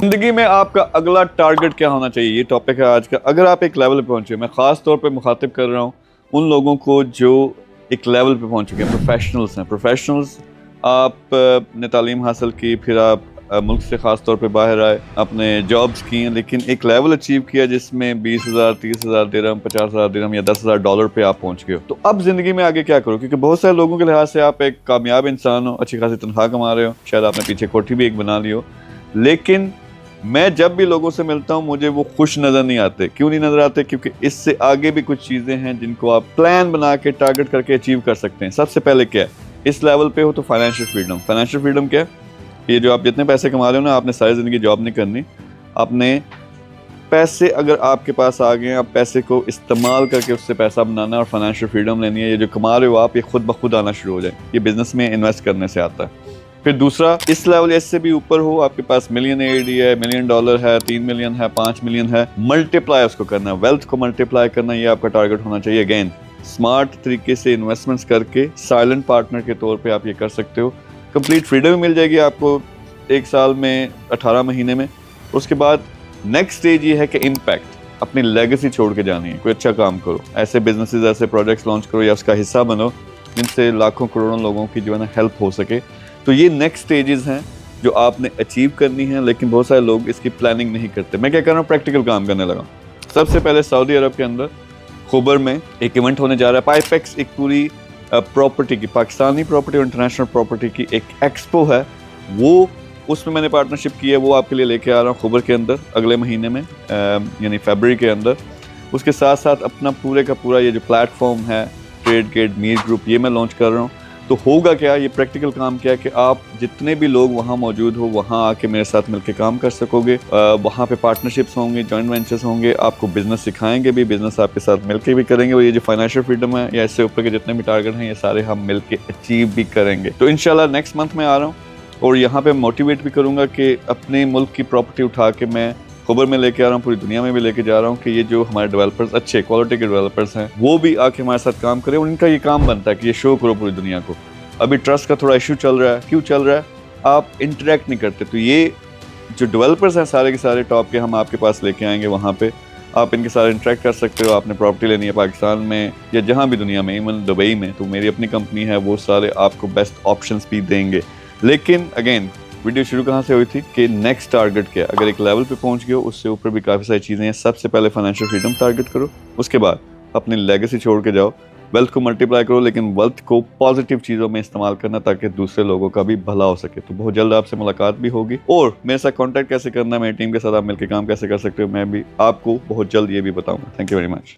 زندگی میں آپ کا اگلا ٹارگٹ کیا ہونا چاہیے، یہ ٹاپک ہے آج کا۔ اگر آپ ایک لیول پہ پہنچے، میں خاص طور پہ مخاطب کر رہا ہوں ان لوگوں کو جو ایک لیول پہ پہنچ چکے ہیں، پروفیشنلز ہیں۔ پروفیشنلز، آپ نے تعلیم حاصل کی، پھر آپ ملک سے خاص طور پہ باہر آئے، اپنے جابز کی ہیں، لیکن ایک لیول اچیو کیا جس میں 20,000 30,000 درہم، 50,000 درہم یا $10,000 پہ آپ پہنچ گئے ہو۔ تو اب زندگی میں آگے کیا کرو؟ کیونکہ بہت سارے لوگوں کے لحاظ سے آپ ایک کامیاب انسان ہو، اچھی خاصی تنخواہ کما رہے ہو، شاید آپ نے پیچھے کوٹھی بھی ایک بنا لی ہو، لیکن میں جب بھی لوگوں سے ملتا ہوں مجھے وہ خوش نظر نہیں آتے۔ کیوں نہیں نظر آتے؟ کیونکہ اس سے آگے بھی کچھ چیزیں ہیں جن کو آپ پلان بنا کے ٹارگٹ کر کے اچیو کر سکتے ہیں۔ سب سے پہلے کیا ہے؟ اس لیول پہ ہو تو فائنینشیل فریڈم۔ فائنینشیل فریڈم کیا ہے؟ یہ جو آپ جتنے پیسے کما رہے ہو نا، آپ نے ساری زندگی جاب نہیں کرنی، اپنے پیسے اگر آپ کے پاس آ گئے ہیں، آپ پیسے کو استعمال کر کے اس سے پیسہ بنانا اور فائنینشیل فریڈم لینی ہے۔ یہ جو کما رہے ہو آپ، یہ خود بخود آنا شروع ہو جائے۔ یہ بزنس میں انویسٹ کرنے سے آتا ہے۔ پھر دوسرا، اس لیول اس سے بھی اوپر ہو، آپ کے پاس ملین ایڈی ہے، $1 ملین ہے، 3 ملین ہے، 5 ملین ہے، ملٹیپلائی اس کو کرنا ہے، ویلتھ کو ملٹیپلائی کرنا، یہ آپ کا ٹارگٹ ہونا چاہیے۔ اگین اسمارٹ طریقے سے انویسٹمنٹس کر کے سائلنٹ پارٹنر کے طور پہ آپ یہ کر سکتے ہو۔ کمپلیٹ فریڈم مل جائے گی آپ کو 1 سال میں، 18 مہینے میں۔ اس کے بعد نیکسٹ سٹیج یہ ہے کہ امپیکٹ، اپنی لیگیسی چھوڑ کے جانی ہے۔ کوئی اچھا کام کرو، ایسے بزنسز، ایسے پروجیکٹس لانچ کرو یا اس کا حصہ بنو جن سے لاکھوں کروڑوں لوگوں کی جو ہے نا ہیلپ ہو سکے۔ تو یہ نیکسٹ سٹیجز ہیں جو آپ نے اچیو کرنی ہیں، لیکن بہت سارے لوگ اس کی پلاننگ نہیں کرتے۔ میں کیا کر رہا ہوں؟ پریکٹیکل کام کرنے لگا۔ سب سے پہلے سعودی عرب کے اندر خبر میں ایک ایونٹ ہونے جا رہا ہے۔ پائپیکس ایک پوری پراپرٹی کی، پاکستانی پراپرٹی اور انٹرنیشنل پراپرٹی کی ایک ایکسپو ہے، وہ اس میں نے پارٹنرشپ کی ہے، وہ آپ کے لیے لے کے آ رہا ہوں خبر کے اندر اگلے مہینے میں، یعنی فیبرری کے اندر۔ اس کے ساتھ ساتھ اپنا پورے کا پورا یہ جو پلیٹ فارم ہے، ٹریڈ گیٹ میر گروپ، یہ میں لانچ کر رہا ہوں۔ تو ہوگا کیا؟ یہ پریکٹیکل کام کیا ہے کہ آپ جتنے بھی لوگ وہاں موجود ہو، وہاں آ کے میرے ساتھ مل کے کام کر سکو گے۔ وہاں پہ پارٹنرشپس ہوں گے، جوائنٹ وینچرز ہوں گے، آپ کو بزنس سکھائیں گے بھی، بزنس آپ کے ساتھ مل کے بھی کریں گے، اور یہ جو فائنینشیل فریڈم ہے یا اس سے اوپر کے جتنے بھی ٹارگٹ ہیں، یہ سارے ہم مل کے اچیو بھی کریں گے۔ تو انشاءاللہ نیکسٹ منتھ میں آ رہا ہوں، اور یہاں پہ موٹیویٹ بھی کروں گا کہ اپنے ملک کی پراپرٹی اٹھا کے میں خبر میں لے کے آ رہا ہوں، پوری دنیا میں بھی لے کے جا رہا ہوں کہ یہ جو ہمارے ڈیولپرز، اچھے کوالٹی کے ڈیولپرز ہیں، وہ بھی آ کے ہمارے ساتھ کام کریں، اور ان کا یہ کام بنتا ہے کہ یہ شو کرو پوری دنیا کو۔ ابھی ٹرسٹ کا تھوڑا ایشو چل رہا ہے۔ کیوں چل رہا ہے؟ آپ انٹریکٹ نہیں کرتے۔ تو یہ جو ڈیولپرز ہیں سارے کے سارے ٹاپ کے، ہم آپ کے پاس لے کے آئیں گے، وہاں پہ آپ ان کے ساتھ انٹریکٹ کر سکتے ہو۔ آپ نے پراپرٹی لینی ہے پاکستان میں یا جہاں بھی دنیا میں، ایون دبئی میں، تو میری اپنی کمپنی ہے، وہ سارے آپ کو بیسٹ آپشنز بھی دیں گے۔ لیکن اگین ویڈیو شروع کہاں سے ہوئی تھی کہ نیکسٹ ٹارگٹ کیا؟ اگر ایک لیول پہ پہنچ گئے ہو، اس سے اوپر بھی کافی ساری چیزیں ہیں۔ سب سے پہلے فائنینشیل فریڈم ٹارگٹ کرو، اس کے بعد اپنی لیگیسی چھوڑ کے جاؤ، ویلتھ کو ملٹیپلائی کرو، لیکن ویلتھ کو پازیٹیو چیزوں میں استعمال کرنا تاکہ دوسرے لوگوں کا بھی بھلا ہو سکے۔ تو بہت جلد آپ سے ملاقات بھی ہوگی، اور میرے ساتھ کانٹیکٹ کیسے کرنا ہے، میری ٹیم کے ساتھ آپ مل کے کام کیسے کر سکتے ہو، میں بھی آپ کو بہت جلد یہ بھی بتاؤں گا۔ Thank you very much.